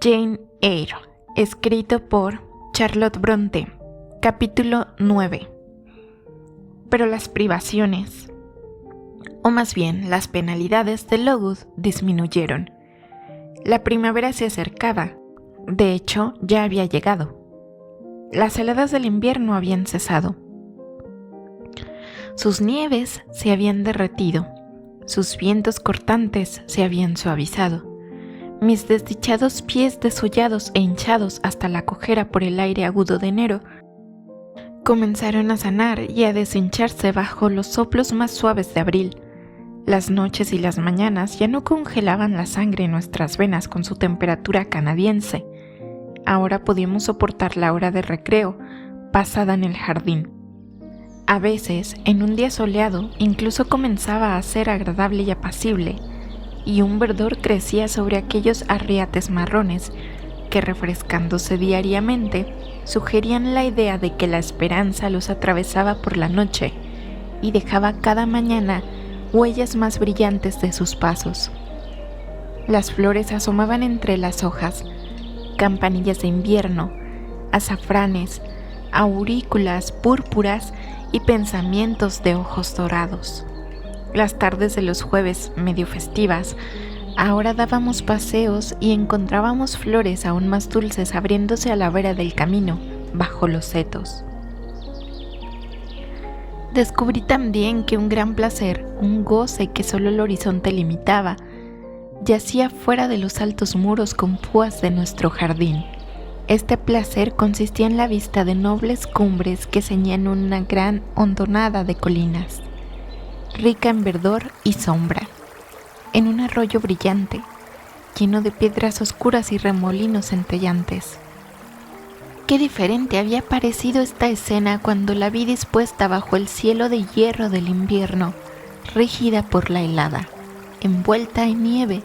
Jane Eyre, escrito por Charlotte Brontë, capítulo 9. Pero las privaciones, o más bien las penalidades de Lowood disminuyeron. La primavera se acercaba, de hecho ya había llegado. Las heladas del invierno habían cesado. Sus nieves se habían derretido, sus vientos cortantes se habían suavizado. Mis desdichados pies desollados e hinchados hasta la cojera por el aire agudo de enero comenzaron a sanar y a deshincharse bajo los soplos más suaves de abril. Las noches y las mañanas ya no congelaban la sangre en nuestras venas con su temperatura canadiense. Ahora podíamos soportar la hora de recreo pasada en el jardín. A veces, en un día soleado, incluso comenzaba a ser agradable y apacible, y un verdor crecía sobre aquellos arriates marrones que, refrescándose diariamente, sugerían la idea de que la esperanza los atravesaba por la noche y dejaba cada mañana huellas más brillantes de sus pasos. Las flores asomaban entre las hojas, campanillas de invierno, azafranes, aurículas púrpuras y pensamientos de ojos dorados. Las tardes de los jueves medio festivas, ahora dábamos paseos y encontrábamos flores aún más dulces abriéndose a la vera del camino, bajo los setos. Descubrí también que un gran placer, un goce que solo el horizonte limitaba, yacía fuera de los altos muros con púas de nuestro jardín. Este placer consistía en la vista de nobles cumbres que ceñían una gran hondonada de colinas, rica en verdor y sombra, en un arroyo brillante, lleno de piedras oscuras y remolinos centellantes. Qué diferente había parecido esta escena cuando la vi dispuesta bajo el cielo de hierro del invierno, rígida por la helada, envuelta en nieve,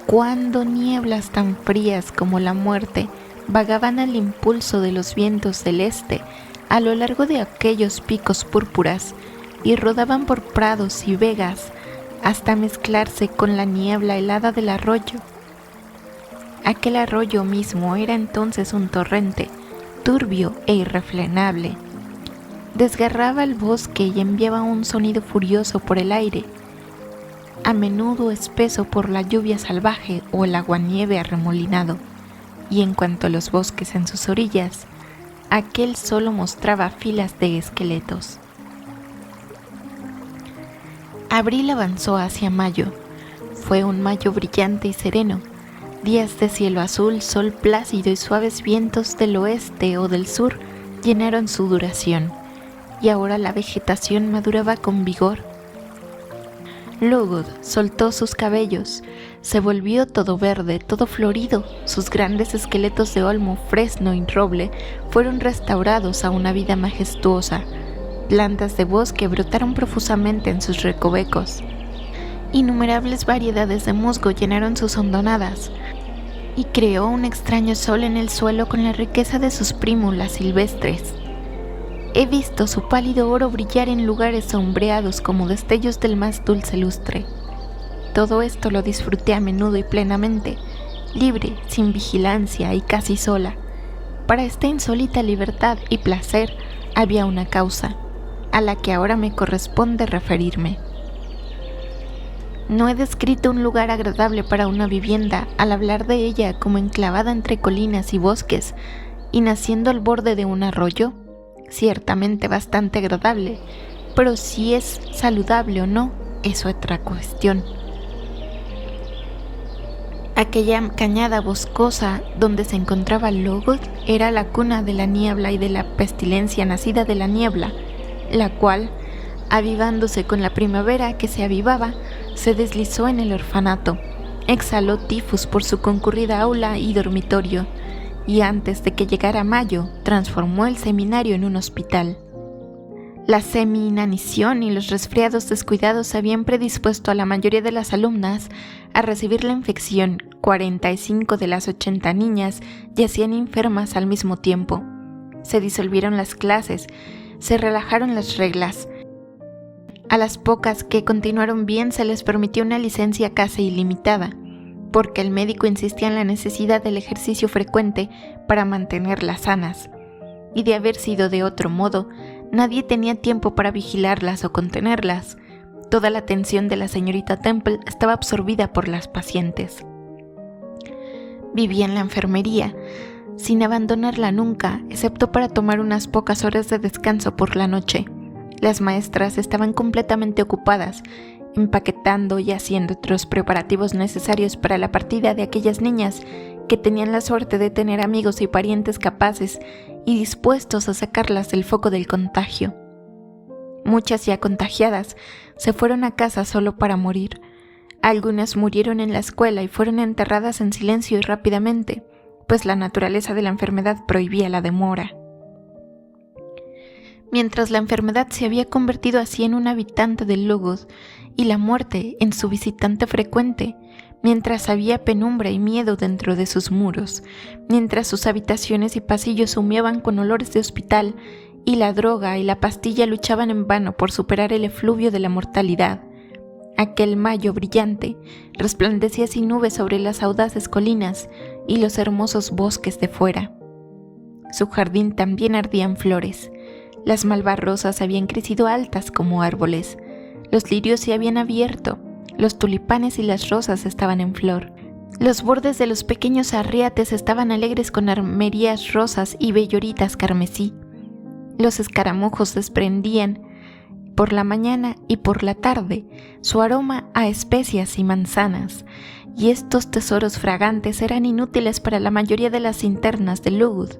cuando nieblas tan frías como la muerte vagaban al impulso de los vientos del este a lo largo de aquellos picos púrpuras y rodaban por prados y vegas hasta mezclarse con la niebla helada del arroyo. Aquel arroyo mismo era entonces un torrente, turbio e irrefrenable. Desgarraba el bosque y enviaba un sonido furioso por el aire, a menudo espeso por la lluvia salvaje o el aguanieve arremolinado, y en cuanto a los bosques en sus orillas, aquel solo mostraba filas de esqueletos. Abril avanzó hacia mayo. Fue un mayo brillante y sereno, días de cielo azul, sol plácido y suaves vientos del oeste o del sur llenaron su duración, y ahora la vegetación maduraba con vigor. Lowood soltó sus cabellos, se volvió todo verde, todo florido, sus grandes esqueletos de olmo, fresno y roble fueron restaurados a una vida majestuosa. Plantas de bosque brotaron profusamente en sus recovecos. Innumerables variedades de musgo llenaron sus hondonadas y creó un extraño sol en el suelo con la riqueza de sus prímulas silvestres. He visto su pálido oro brillar en lugares sombreados como destellos del más dulce lustre. Todo esto lo disfruté a menudo y plenamente, libre, sin vigilancia y casi sola. Para esta insólita libertad y placer había una causa, a la que ahora me corresponde referirme. No he descrito un lugar agradable para una vivienda al hablar de ella como enclavada entre colinas y bosques y naciendo al borde de un arroyo. Ciertamente bastante agradable, pero si es saludable o no, es otra cuestión. Aquella cañada boscosa donde se encontraba Lowood era la cuna de la niebla y de la pestilencia nacida de la niebla, la cual, avivándose con la primavera que se avivaba, se deslizó en el orfanato, exhaló tifus por su concurrida aula y dormitorio, y antes de que llegara mayo, transformó el seminario en un hospital. La semi-inanición y los resfriados descuidados habían predispuesto a la mayoría de las alumnas a recibir la infección. 45 de las 80 niñas yacían enfermas al mismo tiempo. Se disolvieron las clases, se relajaron las reglas. A las pocas que continuaron bien se les permitió una licencia casi ilimitada, porque el médico insistía en la necesidad del ejercicio frecuente para mantenerlas sanas. Y de haber sido de otro modo, nadie tenía tiempo para vigilarlas o contenerlas. Toda la atención de la señorita Temple estaba absorbida por las pacientes. Vivía en la enfermería, sin abandonarla nunca, excepto para tomar unas pocas horas de descanso por la noche. Las maestras estaban completamente ocupadas, empaquetando y haciendo otros preparativos necesarios para la partida de aquellas niñas que tenían la suerte de tener amigos y parientes capaces y dispuestos a sacarlas del foco del contagio. Muchas ya contagiadas se fueron a casa solo para morir. Algunas murieron en la escuela y fueron enterradas en silencio y rápidamente, pues la naturaleza de la enfermedad prohibía la demora. Mientras la enfermedad se había convertido así en un habitante del Lowood y la muerte en su visitante frecuente, mientras había penumbra y miedo dentro de sus muros, mientras sus habitaciones y pasillos humeaban con olores de hospital y la droga y la pastilla luchaban en vano por superar el efluvio de la mortalidad, aquel mayo brillante resplandecía sin nubes sobre las audaces colinas y los hermosos bosques de fuera. Su jardín también ardía en flores. Las malvarrosas habían crecido altas como árboles, los lirios se habían abierto, los tulipanes y las rosas estaban en flor. Los bordes de los pequeños arriates estaban alegres con armerías rosas y belloritas carmesí. Los escaramujos desprendían, por la mañana y por la tarde, su aroma a especias y manzanas, y estos tesoros fragantes eran inútiles para la mayoría de las internas de Lowood,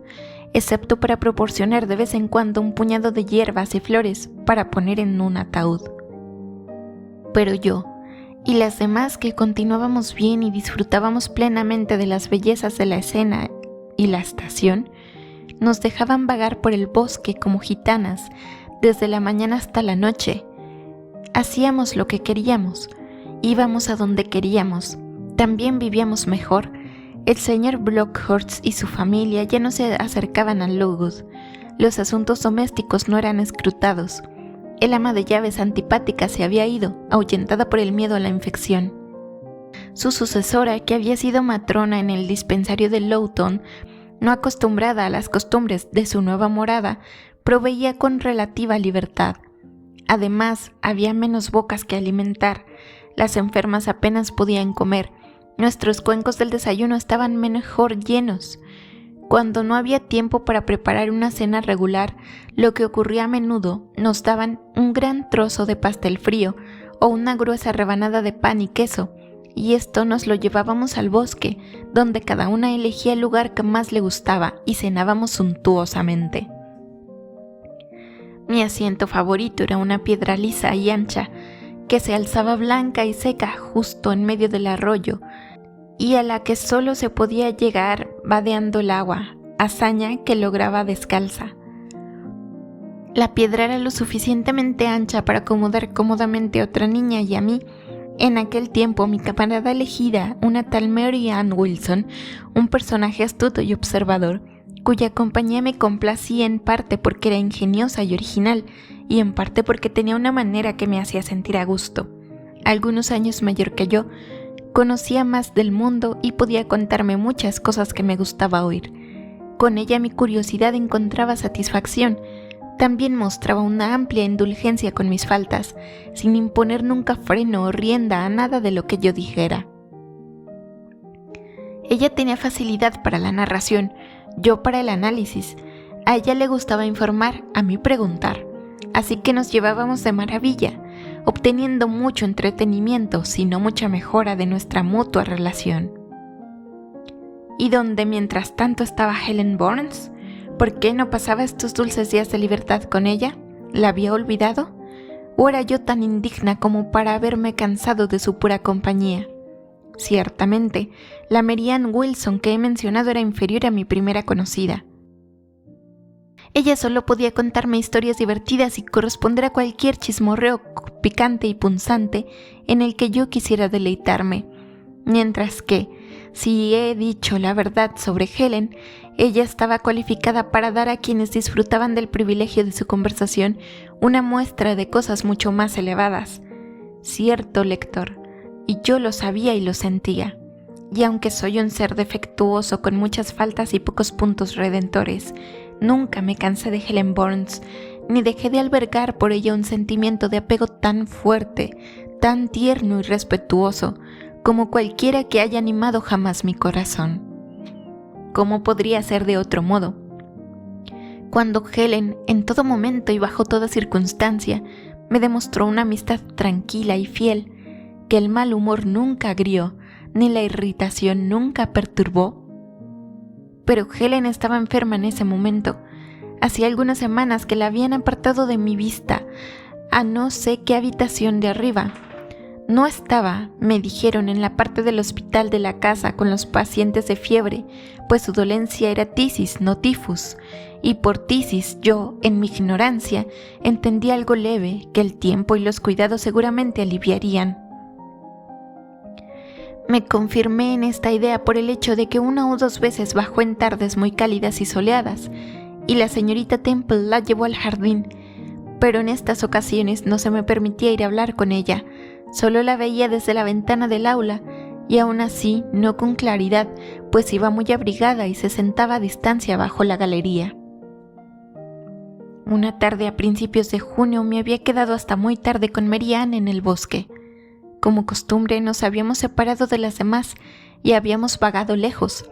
excepto para proporcionar de vez en cuando un puñado de hierbas y flores para poner en un ataúd. Pero yo, y las demás que continuábamos bien y disfrutábamos plenamente de las bellezas de la escena y la estación, nos dejaban vagar por el bosque como gitanas, desde la mañana hasta la noche. Hacíamos lo que queríamos, íbamos a donde queríamos, también vivíamos mejor. El señor Blockhurst y su familia ya no se acercaban a Lowood. Los asuntos domésticos no eran escrutados. El ama de llaves antipática se había ido, ahuyentada por el miedo a la infección. Su sucesora, que había sido matrona en el dispensario de Lowton, no acostumbrada a las costumbres de su nueva morada, proveía con relativa libertad. Además, había menos bocas que alimentar. Las enfermas apenas podían comer. Nuestros cuencos del desayuno estaban mejor llenos. Cuando no había tiempo para preparar una cena regular, lo que ocurría a menudo, nos daban un gran trozo de pastel frío o una gruesa rebanada de pan y queso, y esto nos lo llevábamos al bosque, donde cada una elegía el lugar que más le gustaba y cenábamos suntuosamente. Mi asiento favorito era una piedra lisa y ancha, que se alzaba blanca y seca justo en medio del arroyo, y a la que solo se podía llegar vadeando el agua, hazaña que lograba descalza. La piedra era lo suficientemente ancha para acomodar cómodamente a otra niña y a mí. En aquel tiempo mi camarada elegida, una tal Mary Ann Wilson, un personaje astuto y observador, cuya compañía me complacía en parte porque era ingeniosa y original, y en parte porque tenía una manera que me hacía sentir a gusto. Algunos años mayor que yo, conocía más del mundo y podía contarme muchas cosas que me gustaba oír. Con ella mi curiosidad encontraba satisfacción. También mostraba una amplia indulgencia con mis faltas, sin imponer nunca freno o rienda a nada de lo que yo dijera. Ella tenía facilidad para la narración, yo para el análisis. A ella le gustaba informar, a mí preguntar. Así que nos llevábamos de maravilla, obteniendo mucho entretenimiento, si no mucha mejora de nuestra mutua relación. ¿Y dónde mientras tanto estaba Helen Burns? ¿Por qué no pasaba estos dulces días de libertad con ella? ¿La había olvidado? ¿O era yo tan indigna como para haberme cansado de su pura compañía? Ciertamente, la Mary Ann Wilson que he mencionado era inferior a mi primera conocida. Ella solo podía contarme historias divertidas y corresponder a cualquier chismorreo picante y punzante en el que yo quisiera deleitarme, mientras que, si he dicho la verdad sobre Helen, ella estaba cualificada para dar a quienes disfrutaban del privilegio de su conversación una muestra de cosas mucho más elevadas. Cierto, lector, y yo lo sabía y lo sentía. Y aunque soy un ser defectuoso con muchas faltas y pocos puntos redentores, nunca me cansé de Helen Burns, ni dejé de albergar por ella un sentimiento de apego tan fuerte, tan tierno y respetuoso, como cualquiera que haya animado jamás mi corazón. ¿Cómo podría ser de otro modo? Cuando Helen, en todo momento y bajo toda circunstancia, me demostró una amistad tranquila y fiel, que el mal humor nunca agrió, ni la irritación nunca perturbó. Pero Helen estaba enferma en ese momento. Hacía algunas semanas que la habían apartado de mi vista, a no sé qué habitación de arriba. No estaba, me dijeron, en la parte del hospital de la casa con los pacientes de fiebre, pues su dolencia era tisis, no tifus, y por tisis yo, en mi ignorancia, entendí algo leve que el tiempo y los cuidados seguramente aliviarían. Me confirmé en esta idea por el hecho de que 1 o 2 veces bajó en tardes muy cálidas y soleadas, y la señorita Temple la llevó al jardín, pero en estas ocasiones no se me permitía ir a hablar con ella, solo la veía desde la ventana del aula, y aún así no con claridad, pues iba muy abrigada y se sentaba a distancia bajo la galería. Una tarde a principios de junio me había quedado hasta muy tarde con Mary Ann en el bosque. Como costumbre nos habíamos separado de las demás y habíamos vagado lejos.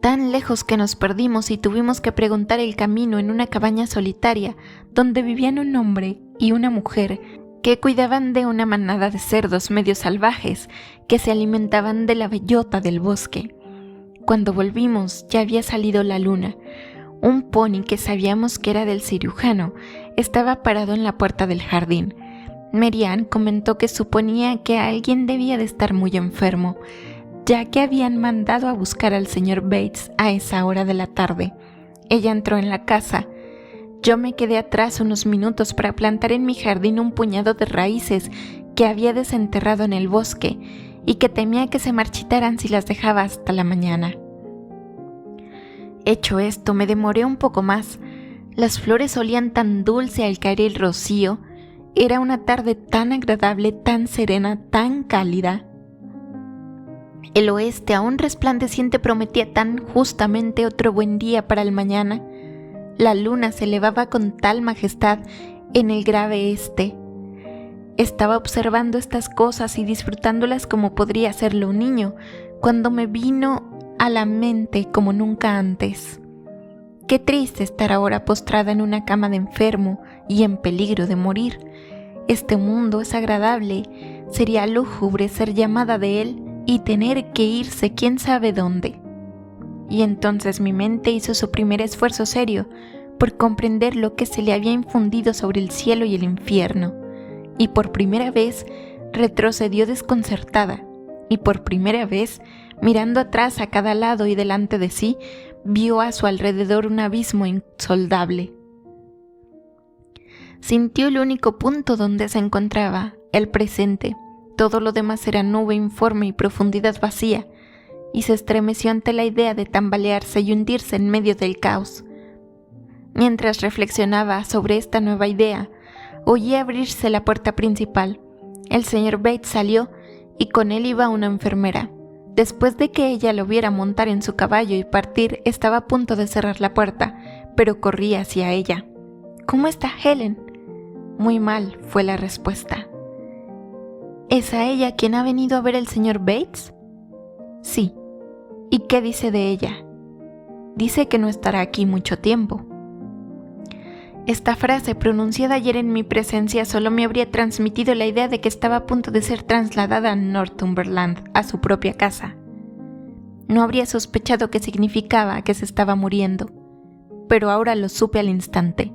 Tan lejos que nos perdimos y tuvimos que preguntar el camino en una cabaña solitaria donde vivían un hombre y una mujer que cuidaban de una manada de cerdos medio salvajes que se alimentaban de la bellota del bosque. Cuando volvimos ya había salido la luna. Un pony que sabíamos que era del cirujano estaba parado en la puerta del jardín. Mary Ann comentó que suponía que alguien debía de estar muy enfermo, ya que habían mandado a buscar al señor Bates a esa hora de la tarde. Ella entró en la casa. Yo me quedé atrás unos minutos para plantar en mi jardín un puñado de raíces que había desenterrado en el bosque y que temía que se marchitaran si las dejaba hasta la mañana. Hecho esto, me demoré un poco más. Las flores olían tan dulce al caer el rocío. Era una tarde tan agradable, tan serena, tan cálida. El oeste, aún resplandeciente, prometía tan justamente otro buen día para el mañana. La luna se elevaba con tal majestad en el grave este. Estaba observando estas cosas y disfrutándolas como podría hacerlo un niño, cuando me vino a la mente como nunca antes. Qué triste estar ahora postrada en una cama de enfermo y en peligro de morir. Este mundo es agradable, sería lúgubre ser llamada de él y tener que irse quién sabe dónde. Y entonces mi mente hizo su primer esfuerzo serio por comprender lo que se le había infundido sobre el cielo y el infierno, y por primera vez retrocedió desconcertada, y por primera vez, mirando atrás a cada lado y delante de sí, vio a su alrededor un abismo insondable. Sintió el único punto donde se encontraba, el presente. Todo lo demás era nube informe y profundidad vacía, y se estremeció ante la idea de tambalearse y hundirse en medio del caos. Mientras reflexionaba sobre esta nueva idea, oí abrirse la puerta principal. El señor Bates salió y con él iba una enfermera. Después de que ella lo viera montar en su caballo y partir, estaba a punto de cerrar la puerta, pero corrí hacia ella. «¿Cómo está Helen?» «Muy mal», fue la respuesta. «¿Es a ella quien ha venido a ver el señor Bates?» «Sí». «¿Y qué dice de ella?» «Dice que no estará aquí mucho tiempo». Esta frase, pronunciada ayer en mi presencia, solo me habría transmitido la idea de que estaba a punto de ser trasladada a Northumberland, a su propia casa. No habría sospechado qué significaba que se estaba muriendo, pero ahora lo supe al instante.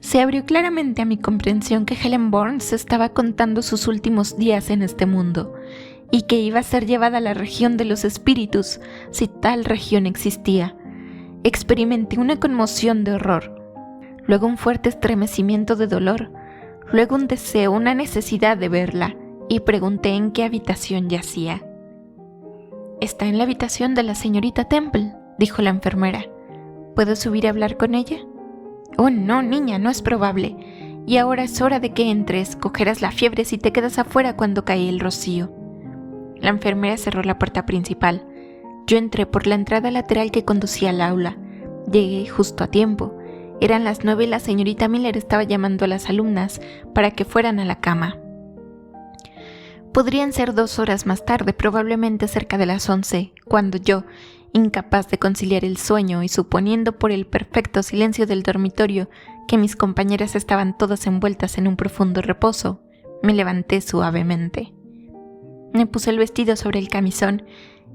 Se abrió claramente a mi comprensión que Helen Burns estaba contando sus últimos días en este mundo, y que iba a ser llevada a la región de los espíritus, si tal región existía. Experimenté una conmoción de horror. Luego un fuerte estremecimiento de dolor, luego un deseo, una necesidad de verla, y pregunté en qué habitación yacía. «Está en la habitación de la señorita Temple», dijo la enfermera. «¿Puedo subir a hablar con ella?» «Oh, no, niña, no es probable. Y ahora es hora de que entres, cogerás la fiebre si te quedas afuera cuando cae el rocío». La enfermera cerró la puerta principal. Yo entré por la entrada lateral que conducía al aula. Llegué justo a tiempo. Eran las 9 y la señorita Miller estaba llamando a las alumnas para que fueran a la cama. Podrían ser 2 horas más tarde, probablemente cerca de las 11, cuando yo, incapaz de conciliar el sueño y suponiendo por el perfecto silencio del dormitorio que mis compañeras estaban todas envueltas en un profundo reposo, me levanté suavemente. Me puse el vestido sobre el camisón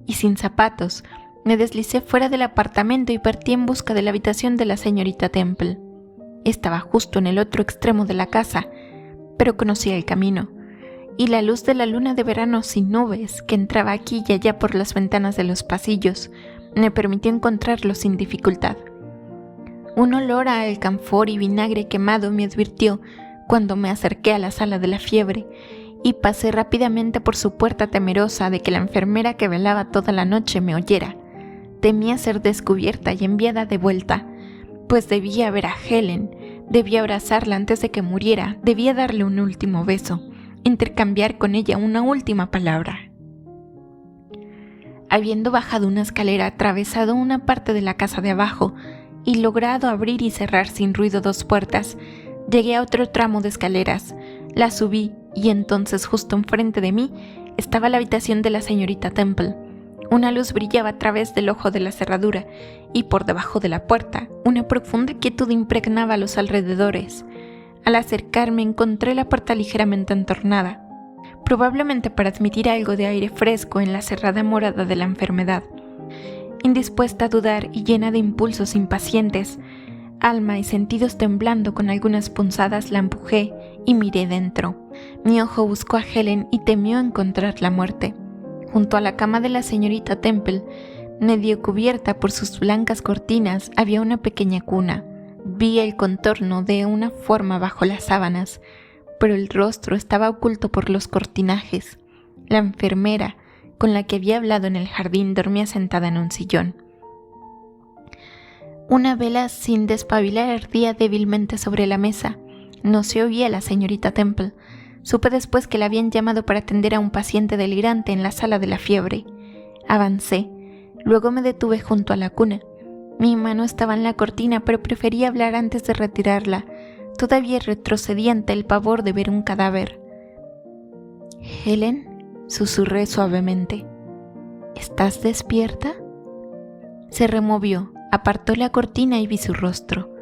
y sin zapatos me deslicé fuera del apartamento y partí en busca de la habitación de la señorita Temple. Estaba justo en el otro extremo de la casa, pero conocía el camino, y la luz de la luna de verano sin nubes que entraba aquí y allá por las ventanas de los pasillos me permitió encontrarlo sin dificultad. Un olor a alcanfor y vinagre quemado me advirtió cuando me acerqué a la sala de la fiebre y pasé rápidamente por su puerta temerosa de que la enfermera que velaba toda la noche me oyera. Temía ser descubierta y enviada de vuelta, pues debía ver a Helen, debía abrazarla antes de que muriera, debía darle un último beso, intercambiar con ella una última palabra. Habiendo bajado una escalera, atravesado una parte de la casa de abajo y logrado abrir y cerrar sin ruido 2 puertas, llegué a otro tramo de escaleras, la subí y entonces justo enfrente de mí estaba la habitación de la señorita Temple. Una luz brillaba a través del ojo de la cerradura y por debajo de la puerta una profunda quietud impregnaba los alrededores. Al acercarme encontré la puerta ligeramente entornada, probablemente para admitir algo de aire fresco en la cerrada morada de la enfermedad. Indispuesta a dudar y llena de impulsos impacientes, alma y sentidos temblando con algunas punzadas, la empujé y miré dentro. Mi ojo buscó a Helen y temió encontrar la muerte. Junto a la cama de la señorita Temple, medio cubierta por sus blancas cortinas, había una pequeña cuna. Vi el contorno de una forma bajo las sábanas, pero el rostro estaba oculto por los cortinajes. La enfermera, con la que había hablado en el jardín, dormía sentada en un sillón. Una vela sin despabilar ardía débilmente sobre la mesa. No se oía a la señorita Temple. Supe después que la habían llamado para atender a un paciente delirante en la sala de la fiebre. Avancé. Luego me detuve junto a la cuna. Mi mano estaba en la cortina, pero prefería hablar antes de retirarla. Todavía retrocedía ante el pavor de ver un cadáver. «Helen», susurré suavemente, «¿estás despierta?» Se removió, apartó la cortina y vi su rostro,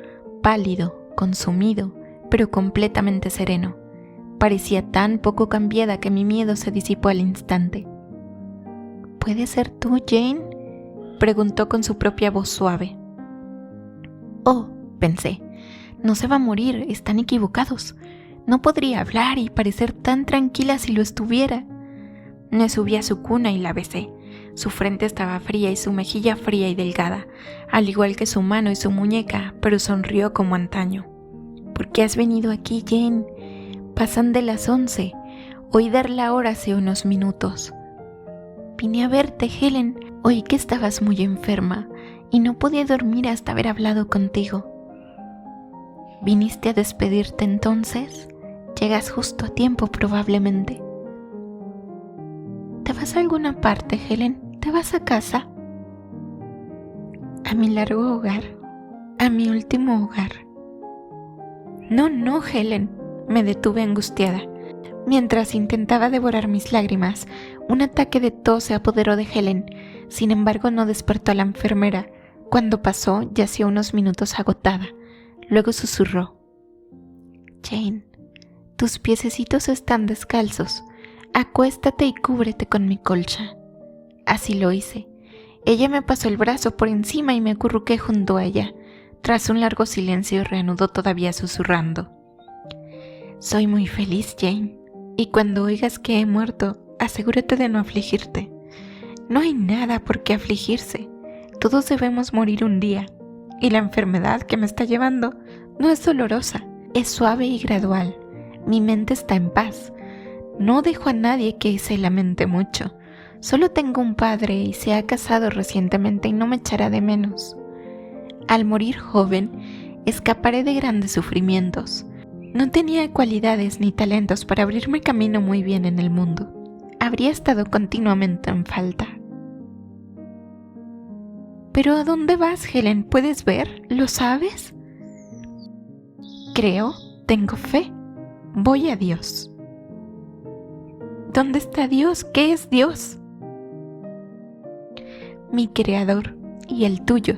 pálido, consumido, pero completamente sereno. Parecía tan poco cambiada que mi miedo se disipó al instante. «¿Puede ser tú, Jane?», preguntó con su propia voz suave. «Oh», pensé, «no se va a morir, están equivocados. No podría hablar y parecer tan tranquila si lo estuviera». Me subí a su cuna y la besé. Su frente estaba fría y su mejilla fría y delgada, al igual que su mano y su muñeca, pero sonrió como antaño. «¿Por qué has venido aquí, Jane? Pasan de las 11. Oí dar la hora hace unos minutos». «Vine a verte, Helen. Oí que estabas muy enferma y no podía dormir hasta haber hablado contigo». «¿Viniste a despedirte entonces? Llegas justo a tiempo probablemente». «¿Te vas a alguna parte, Helen? ¿Te vas a casa?» «A mi largo hogar, a mi último hogar». No, Helen», me detuve angustiada. Mientras intentaba devorar mis lágrimas, un ataque de tos se apoderó de Helen. Sin embargo, no despertó a la enfermera. Cuando pasó, yacía unos minutos agotada. Luego susurró: «Jane, tus piececitos están descalzos. Acuéstate y cúbrete con mi colcha». Así lo hice. Ella me pasó el brazo por encima y me acurruqué junto a ella. Tras un largo silencio, reanudó todavía susurrando: «Soy muy feliz, Jane, y cuando oigas que he muerto, asegúrate de no afligirte. No hay nada por qué afligirse. Todos debemos morir un día, y la enfermedad que me está llevando no es dolorosa, es suave y gradual. Mi mente está en paz. No dejo a nadie que se lamente mucho. Solo tengo un padre y se ha casado recientemente y no me echará de menos. Al morir joven, escaparé de grandes sufrimientos. No tenía cualidades ni talentos para abrirme camino muy bien en el mundo. habría estado continuamente en falta. ¿Pero a dónde vas, Helen? ¿Puedes ver? ¿Lo sabes? Creo, tengo fe. Voy a Dios. ¿Dónde está Dios? ¿Qué es Dios? Mi creador y el tuyo,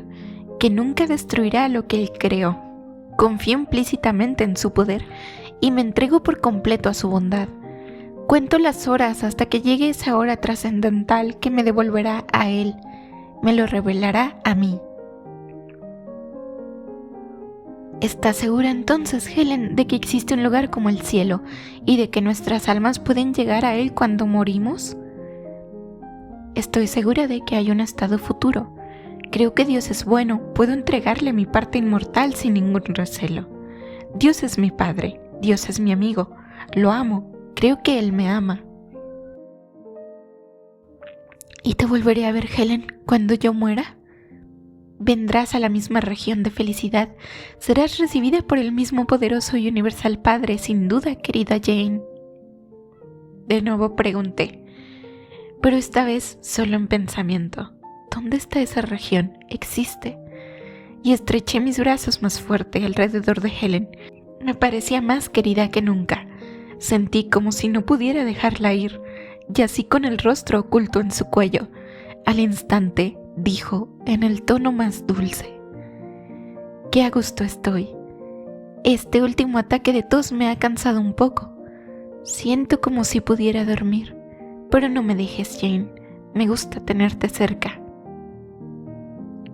que nunca destruirá lo que Él creó. Confío implícitamente en su poder y me entrego por completo a su bondad. Cuento las horas hasta que llegue esa hora trascendental que me devolverá a Él, me lo revelará a mí. ¿Estás segura entonces, Helen, de que existe un lugar como el cielo y de que nuestras almas pueden llegar a él cuando morimos? Estoy segura de que hay un estado futuro. Creo que Dios es bueno, puedo entregarle mi parte inmortal sin ningún recelo. Dios es mi Padre, Dios es mi amigo, lo amo, creo que Él me ama. ¿Y te volveré a ver, Helen, cuando yo muera? Vendrás a la misma región de felicidad, serás recibida por el mismo poderoso y universal Padre, sin duda, querida Jane. De nuevo pregunté, pero esta vez solo en pensamiento. ¿Dónde está esa región? ¿Existe? Y estreché mis brazos más fuerte alrededor de Helen. Me parecía más querida que nunca. Sentí como si no pudiera dejarla ir, y así con el rostro oculto en su cuello. Al instante, dijo en el tono más dulce: «Qué a gusto estoy. Este último ataque de tos me ha cansado un poco. Siento como si pudiera dormir, pero no me dejes, Jane. Me gusta tenerte cerca.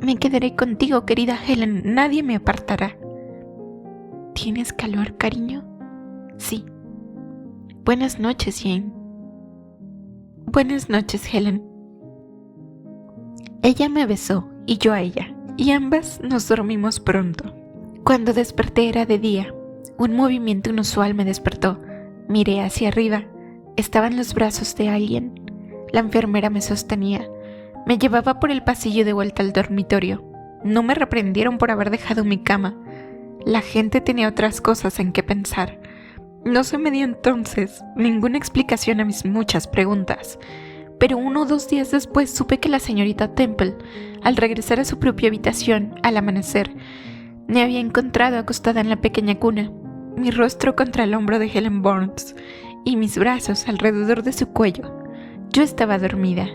Me quedaré contigo, querida Helen. Nadie me apartará». ¿Tienes calor, cariño? Sí. Buenas noches, Jane. Buenas noches, Helen. Ella me besó y yo a ella, y ambas nos dormimos pronto. Cuando desperté era de día. Un movimiento inusual me despertó. Miré hacia arriba. Estaba en los brazos de alguien. La enfermera me sostenía. Me llevaba por el pasillo de vuelta al dormitorio. No me reprendieron por haber dejado mi cama. La gente tenía otras cosas en que pensar. No se me dio entonces ninguna explicación a mis muchas preguntas. Pero 1 o 2 días después supe que la señorita Temple, al regresar a su propia habitación al amanecer, me había encontrado acostada en la pequeña cuna, mi rostro contra el hombro de Helen Burns y mis brazos alrededor de su cuello. Yo estaba dormida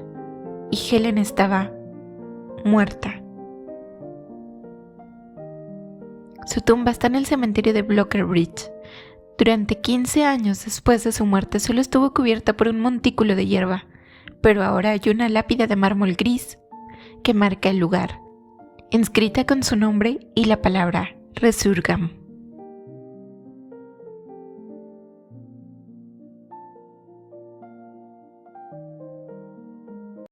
y Helen estaba muerta. Su tumba está en el cementerio de Blocker Bridge. Durante 15 años después de su muerte solo estuvo cubierta por un montículo de hierba, pero ahora hay una lápida de mármol gris que marca el lugar, inscrita con su nombre y la palabra Resurgam.